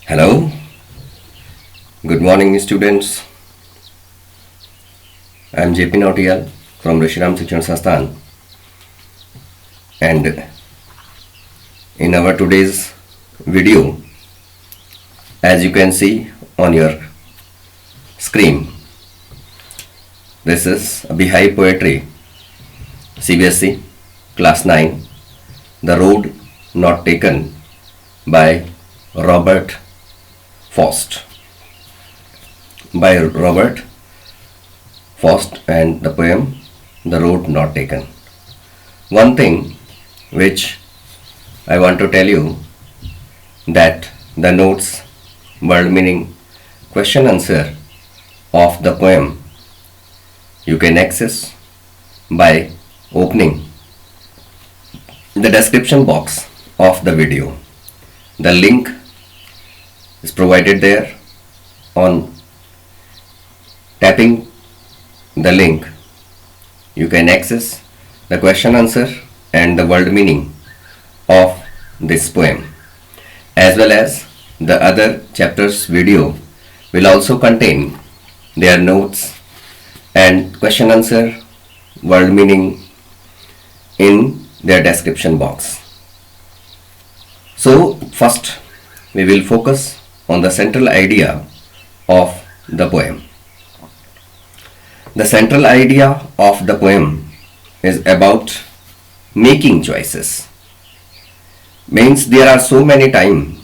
Hello, good morning students. I am JP Nautiyal from Rishiram Shikshan Sansthan, and in our today's video, as you can see on your screen, this is a Beehive Poetry CBSE Class 9, The Road Not Taken by Robert Frost. And the poem The Road Not Taken. One thing which I want to tell you, that the notes, word meaning, question answer of the poem you can access by opening the description box of the video. The link is provided there. On tapping the link, you can access the question answer and the word meaning of this poem, as well as the other chapters video will also contain their notes and question answer, word meaning in their description box. So first we will focus on the central idea of the poem. The central idea of the poem is about making choices. Means there are so many times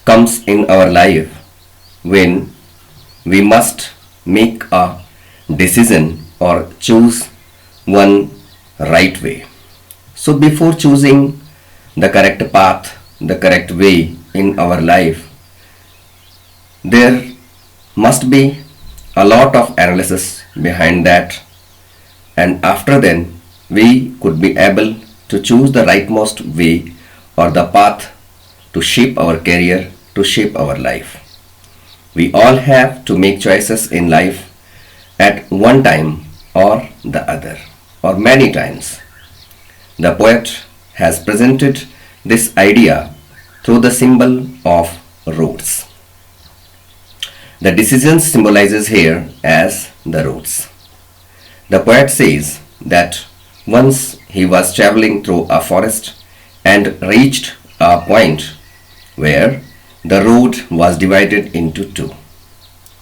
comes in our life when we must make a decision or choose one right way. So before choosing the correct path, the correct way in our life, there must be a lot of analysis behind that, and after then we could be able to choose the rightmost way or the path to shape our career, to shape our life. We all have to make choices in life at one time or the other, or many times. The poet has presented this idea through the symbol of roads. The decision symbolizes here as the roads. The poet says that once he was traveling through a forest and reached a point where the road was divided into two.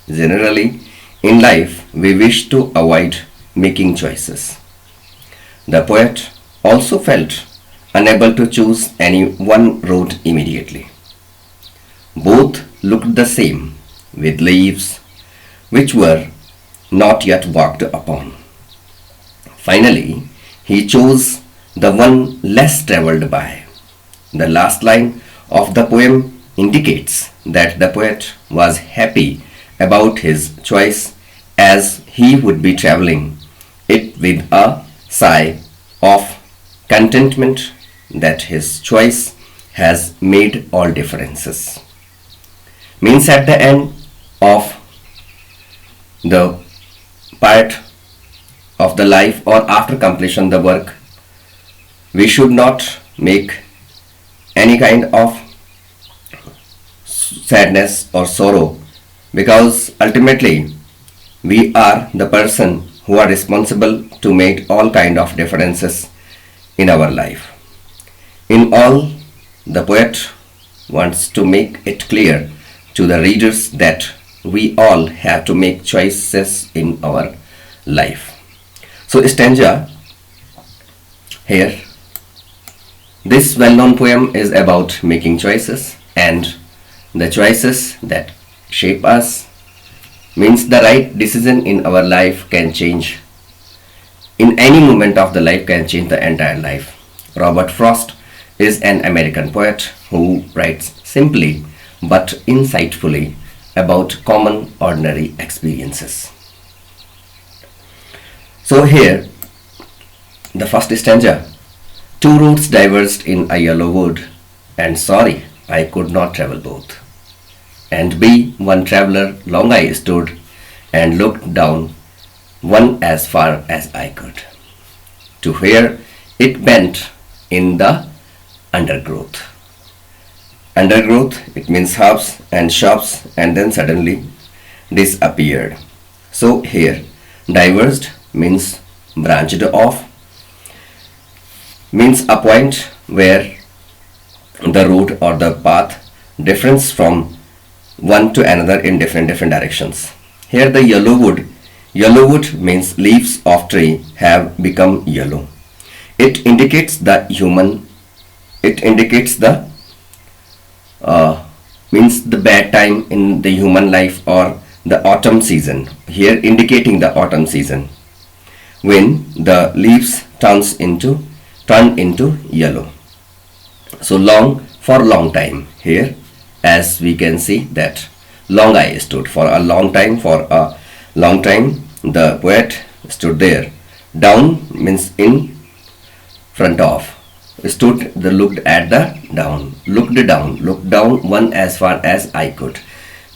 Generally, in life, we wish to avoid making choices. The poet also felt unable to choose any one road immediately. Both looked the same, with leaves which were not yet walked upon. Finally, he chose the one less traveled by. The last line of the poem indicates that the poet was happy about his choice, as he would be traveling it with a sigh of contentment that his choice has made all differences. Means at the end of the part of the life or after completion the work, we should not make any kind of sadness or sorrow, because ultimately we are the person who are responsible to make all kind of differences in our life. In all, the poet wants to make it clear to the readers that we all have to make choices in our life. So stanza here, this well-known poem is about making choices, and the choices that shape us. Means the right decision in our life can change, in any moment of the life can change the entire life. Robert Frost is an American poet who writes simply but insightfully about common ordinary experiences. So here, the first stanza: two roads diverged in a yellow wood, and sorry I could not travel both. And be one traveler long I stood, and looked down one as far as I could, to where it bent in the undergrowth. Undergrowth, it means hubs and shrubs and then suddenly disappeared. So here, diverged means branched off, means a point where the road or the path differs from one to another in different directions. Here the yellow wood means leaves of tree have become yellow. It indicates the human, it indicates the means the bad time in the human life or the autumn season. Here indicating the autumn season when the leaves turn into yellow. So long for long time. Here as we can see that long I stood for a long time. For a long time the poet stood there. Down means in front of. Stood the looked at the down. Looked down one as far as I could.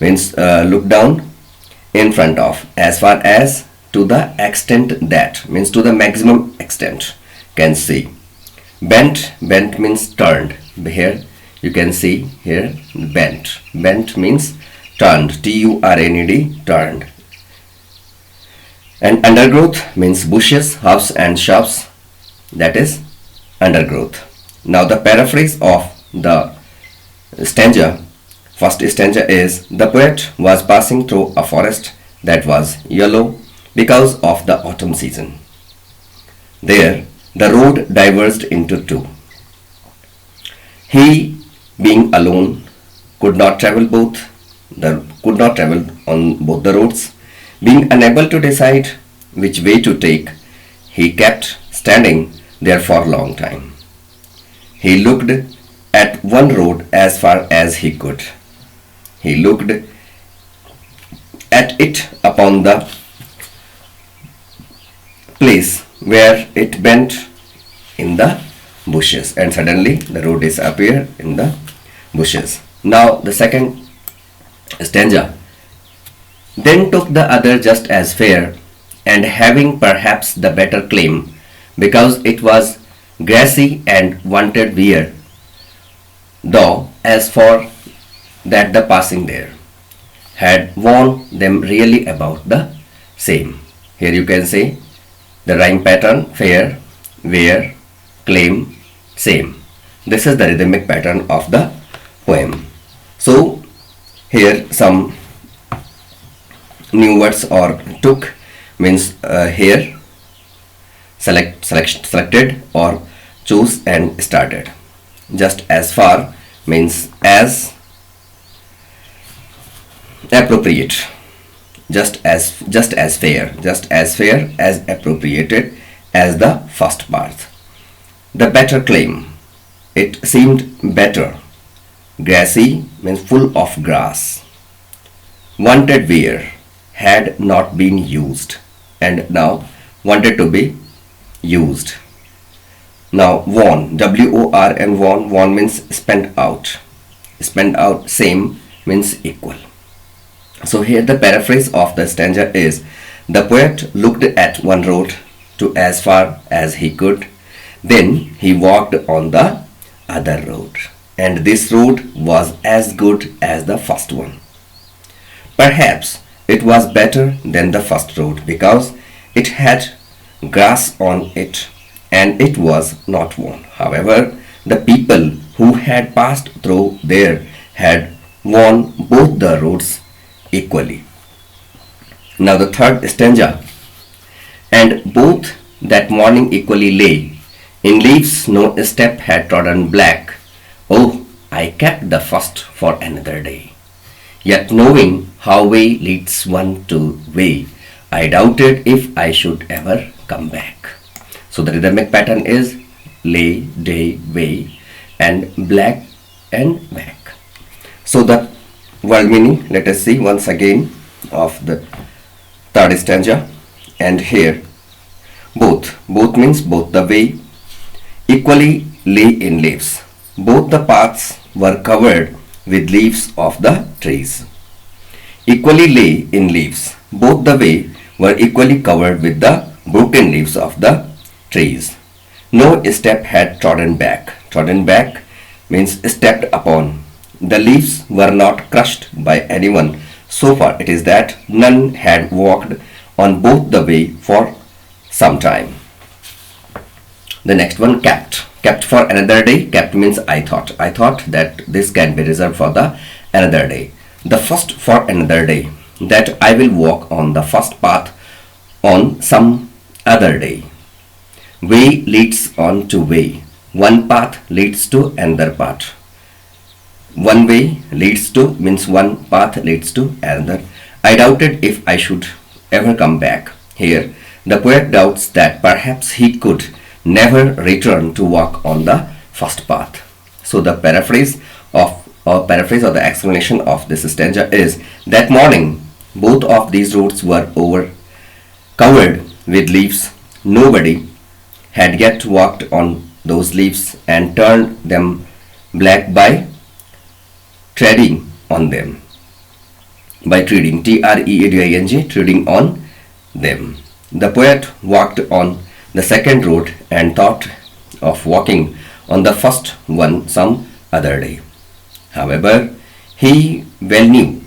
Means look down in front of as far as to the extent that means to the maximum extent can see. Bent means turned. Here you can see here bent means turned, T-U-R-N-E-D, turned. And undergrowth means bushes, hubs and shrubs, that is undergrowth. Now the paraphrase of the stanza, first stanza is: the poet was passing through a forest that was yellow because of the autumn season. There the road diverged into two. He, being alone, could not travel on both the roads. Being unable to decide which way to take, he kept standing there for a long time. He looked at one road as far as he could. He looked at it upon the place where it bent in the bushes, and suddenly the road disappeared in the bushes. Now the second stanza: then took the other just as fair, and having perhaps the better claim, because it was grassy and wanted wear, though as for that the passing there had warned them really about the same. Here you can say the rhyme pattern: fair, wear, claim, same. This is the rhythmic pattern of the poem. So here some new words or took means here selected or chose and started. Just as far means as appropriate. Just as fair as appropriated as the first part. The better claim, it seemed better. Grassy means full of grass. Wanted wear, had not been used and now wanted to be used. Now worn, W-O-R-N, worn means spent out. Spent out, same means equal. So here the paraphrase of the stanza is: the poet looked at one road to as far as he could, then he walked on the other road, and this road was as good as the first one. Perhaps it was better than the first road because it had grass on it and it was not worn. However, the people who had passed through there had worn both the roads equally. Now the third stanza: and both that morning equally lay, in leaves no step had trodden black. Oh, I kept the first for another day. Yet knowing how way leads one to way, I doubted if I should ever come back. So the rhythmic pattern is lay, day, way, and black and back. So the word meaning, let us see once again of the third stanza. And here both means both the way equally lay in leaves. Both the paths were covered with leaves of the trees. Equally lay in leaves. Both the way were equally covered with the broken leaves of the trees. No step had trodden back. Trodden back means stepped upon. the leaves were not crushed by anyone. So far it is that none had walked on both the way for some time. The next one, kept. Kept for another day. Kept means I thought. I thought that this can be reserved for the another day. The first for another day. That I will walk on the first path on some other day. Way leads on to way. One path leads to another path. One way leads to means one path leads to another. I doubted if I should ever come back. Here, the poet doubts that perhaps he could never return to walk on the first path. So the paraphrase or the explanation of this stanza is, that morning both of these roads were covered with leaves. Nobody had yet walked on those leaves and turned them black by treading on them. By treading, T-R-E-A-D-I-N-G, treading on them. The poet walked on the second road and thought of walking on the first one some other day. However, he well knew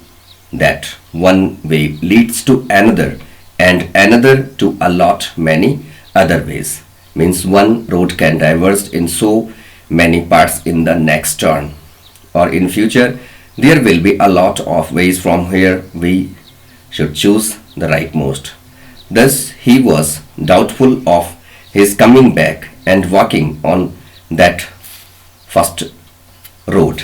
that one way leads to another and another to a lot many other ways. Means one road can diverge in so many parts in the next turn, or in future there will be a lot of ways from where we should choose the rightmost. Thus he was doubtful of his coming back and walking on that first road.